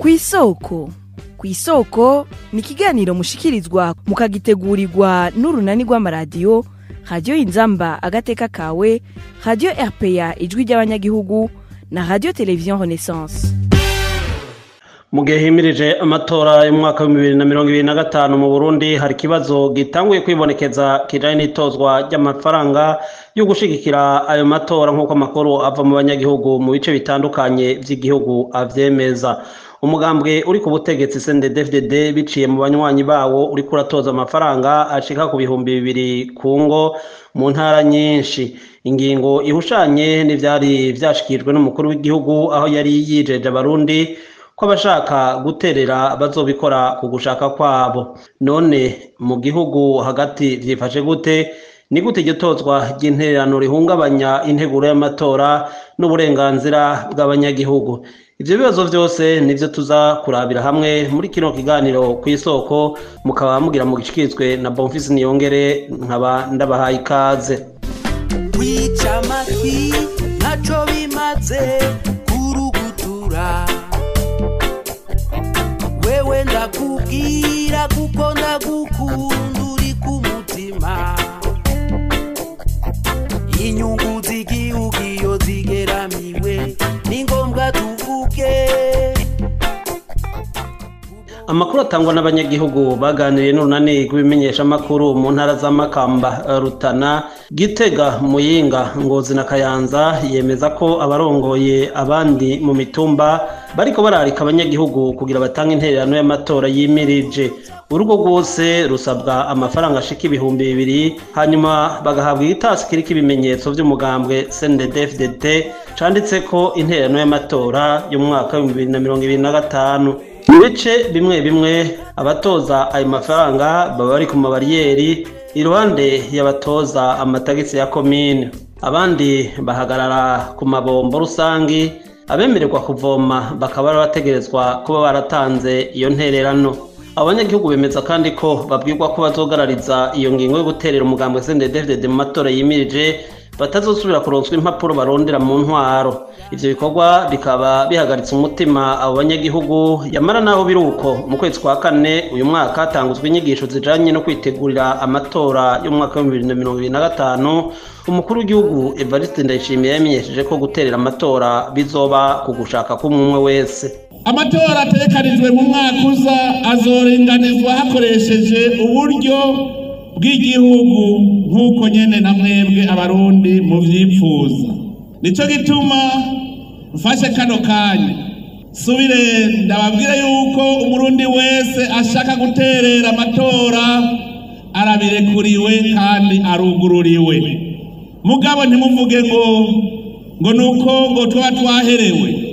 Kw'isoko. Kw'isoko ni ikiganiro mushikirizwa mukagitegurirwa n'urunani rw'amaradiyo Radio Inzamba agateka kawe, Radio RPA ijwi ry'abanyagihugu na Radio Television Renaissance. Mu gihe himirije amatora y'umwaka wa 2025 mu Burundi, hari kibazo gitanguye kwibonekeza kijanye n'itozwa ry'amafaranga yo gushigikira ayo matora nk'uko amakuru ava mu banyagihugu mu bice bitandukanye vy'igihugu avyemeza. Umugambwe uri ku butegetsi CNDD-FDD biciye mu banywanyi bawo uri kuratoza amafaranga ashika ku bihumbi 200 ku ngo mu ntara nyinshi. Ingingo ihushanye n'ivyari vyashikijwe n'umukuru w'igihugu aho yari yijeje abarundi ko abashaka guterera bazobikora ku gushaka kwabo. None mu gihugu hagati vyifashe gute? Ni gute igitozwa ry'intererano rihungabanya integuro y'amatora n'uburenganzira bw'abanyagihugu? Ivyo bibazo vyose nivyo tuza kurabira hamwe muri kino kiganiro kw'isoko, mukaba mugira mu gishikizwe na Bonfils Niyongere, nkaba ndabahaye ikaze. Kwica amatwi ntaco bimaze kurugutura, wewe ndakubwira kuko ndagukunda uri ku mutima. Inyungu z'igihugu iyo zigeramiwe ni ngombwa tuvuge. Amakuru atangwa n'abanyagihugu baganiriye n'urunani rw'ibimenyesha makuru mu ntara za Makamba, Rutana, Gitega, Muyinga, Ngozi na Kayanza yemeza ko abarongoye abandi mu mitumba bariko bararika abanyagihugu kugira batange intererano y'amatora yimirije. Urugo rwose rusabwa amafaranga ashika ibihumbi 200, hanyuma bagahabwa igitasi kiriko ibimenyetso vy'umugambwe CNDD-FDD canditseko intererano y'amatora y'umwaka wa 2025. Ibice bimwe bimwe abatoza ayo mafaranga baba bari ku mabariyeri iruhande y'abatoza amatagisi ya komine, abandi bahagarara ku mabombo rusangi. Abemererwa kuvoma bakaba bategerezwa kuba baratanze iyo ntererano. Abanyagihugu bemeza kandi ko babwirwa ko bazogarariza iyo ngingo yo guterera umugambwe CNDD-FDD mu matora yimirije batazosubira kuronswa impapuro barondera mu ntwaro. Ivyo bikorwa bikaba bihagaritse umutima abo banyagihugu. Yamara naho biruko, mu kwezi kwa kane uyu mwaka hatanguzwa inyigisho zijanye no kwitegurira amatora y'umwaka wa 2025. Umukuru w'igihugu Evariste Ndayishimiye yamenyesheje ko guterera amatora bizoba ku gushaka k'umwe wese. Amatora ategekanijwe mu mwaka uza azorenganizwa hakoresheje uburyo bw'igihugu nk'uko nyene na mwebwe abarundi mu vyipfuza. Nico gituma mfashe kano kanya subire ndababwira yuko umurundi wese ashaka guterera amatora arabirekuriwe kandi arugururiwe. Mugabo ntimuvuge ngo nuko ngo tuba twaherewe.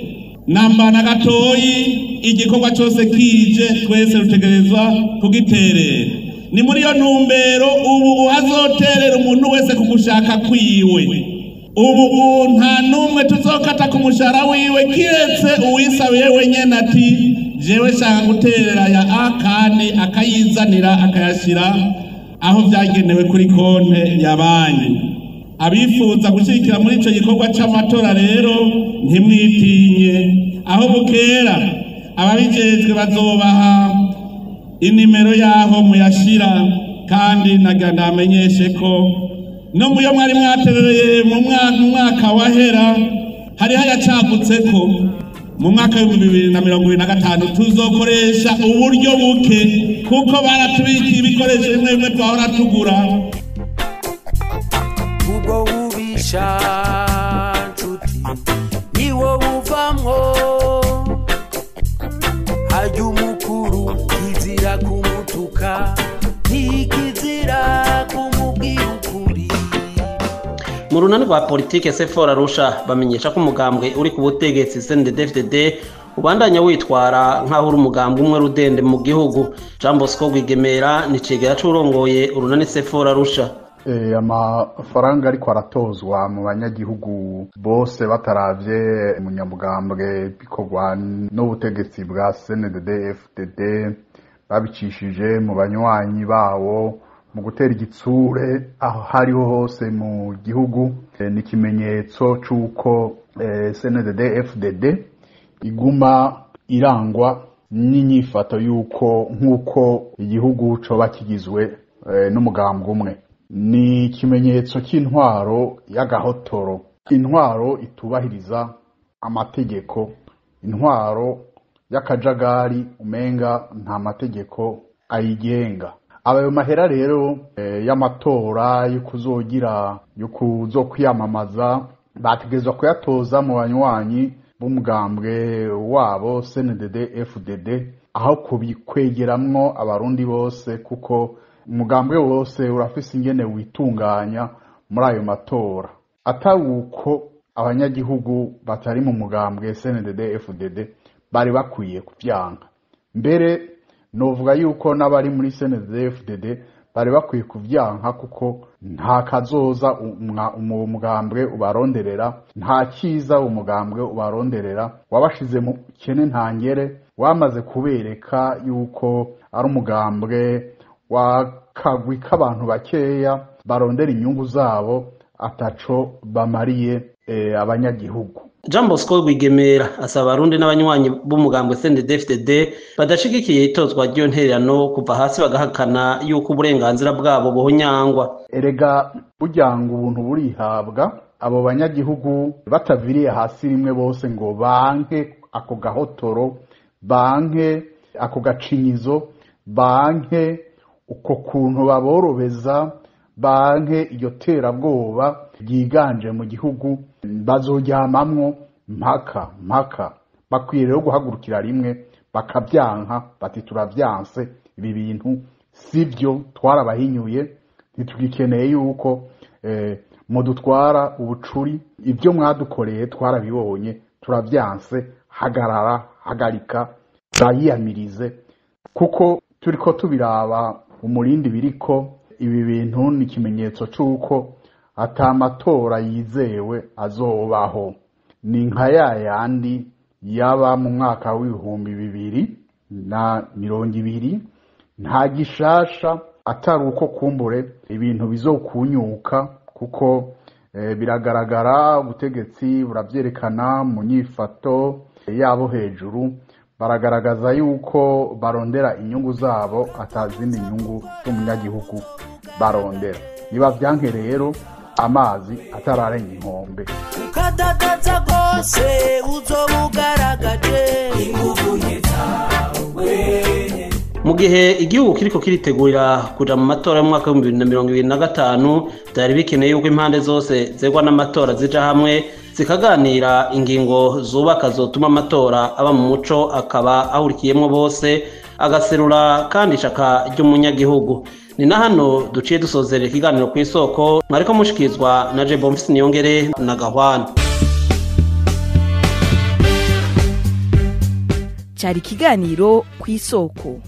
Namba na gatoyi igikorwa cyose kije twese rutegerezwa kugiterera. Ni muri yo ntumbero ubu hazoterera umuntu wese kumushaka kwiwe. Ubu nta numwe tuzokata ku mushara wiwe kiretse uwisabiye wenyene ati jewe shaka guterera ya akane akayizanira akayashira aho byagenewe kuri konte ya banki. Abifuza gushikira muri ico gikorwa c'amatora rero ntimwitinye, aho bukera ababijejwe bazobaha inimero yaho muyashira. Kandi naganda amenyeshe ko no muyo mwari mwaterereye mu mwaka wahera hari hayacagutseko mu mwaka wa 2025 tuzokoresha uburyo buke kuko baratubika ibikoresho bimwe twahora tugura. Ubwo ubisha nshuti niwo buvamwo, hajya umukuru kizira kumutuka ntikizira kumubwira ukuri. Mu runani rwa politike Sephora Arusha bamenyesha ko umugambwe uri ku butegetsi CNDD-FDD ubandanya witwara nk'aho uri umugambwe umwe rudende mu gihugu. Jean Bosco Rwigemera ni cegera c'urongoye urunani Sephora Arusha. Amafaranga ariko aratozwa mu banyagihugu bose bataravye umunyamugambwe bikorwa n'ubutegetsi bwa CNDD-FDD babicishije mu banywanyi bawo mu gutera igitsure aho hariho hose mu gihugu. Ni ikimenyetso c'uko CNDD-FDD iguma irangwa n'inyifato y'uko nk'uko igihugu coba kigizwe n'umugambwe umwe. Ni ikimenyetso cy'intwaro y'agahotoro, intwaro itubahiriza amategeko, intwaro y'akajagari umenga nta mategeko ayigenga. Abayo mahera rero y'amatora yo kuzokwiyamamaza bategezwa kuyatoza mu banywanyi b'umugambwe wabo CNDD FDD aho kubikwegeramwo abarundi bose, kuko umugambwe wose urafise ingene witunganya muri ayo matora. Atawuko abanyagihugu batari mu mugambwe CNDD FDD bari bakwiye kuvyanka. Mbere novuga yuko n'abari muri CNDD FDD bari bakwiye kuvyanka, kuko nta kazoza umugambwe ubaronderera, nta kiza umugambwe ubaronderera. Wabashize mu kene ntangere, wamaze kubereka yuko ari umugambwe wakagwi k'abantu bakeya barondera inyungu zabo ataco bamariye abanyagihugu. Jean Bosco Rwigemera asaba abarundi n'abanywanyi b'umugambwe CNDD-FDD badashigikiye itozwa ry'iyo ntererano kuva hasi bagahakana yuko uburenganzira bwabo buhonyangwa. Erega buryango ubuntu burihabwa, abo banyagihugu bataviriye hasi rimwe bose ngo banke ako gahotoro, banke ako gacinyizo, banke uko kuntu baborobeza, banke iyo terabwoba ryiganje mu gihugu, bazoryamamwo mpaka. Bakwiye rero guhagurukira rimwe bakavyanka bati turavyanse, ibi bintu sivyo, twarabahinyuye, ntitugikeneye yuko mudutwara ubucuri, ibyo mwadukoreye twarabibonye, turavyanse, hagarika, bayiyamirize. Kuko turiko tubiraba umurindi biriko, ibi bintu ni ikimenyetso c'uko ata matora yizewe azobaho. Ni nka yayandi yaba mu mwaka w'2020, nta gishasha atari uko kumbure ibintu bizokunyuka, kuko biragaragara ubutegetsi buravyerekana mu nyifato yabo hejuru, baragaragaza yuko barondera inyungu zabo atazindi nyungu z'umunyagihugu barondera. Niba vyanke rero amazi atararenga inkombe, ukadadaza gose uzobugaragaje inguvu nyezawe. Mu gihe igihugu kiriko kiritegurira kuja mu matora y'umwaka wa 2025, byari bikeneye yuko impande zose zegwa n'amatora zija hamwe zikaganira ingingo zubaka zotuma amatora aba mu muco, akaba ahurikiyemwo bose, agaserura kandi ishaka ry'umunyagihugu. Ni na hano duciye dusozerera ikiganiro ku isoko, mwariko mushikizwa na Je Bonfils Niyongere na Gahwana. Cari ikiganiro ku isoko.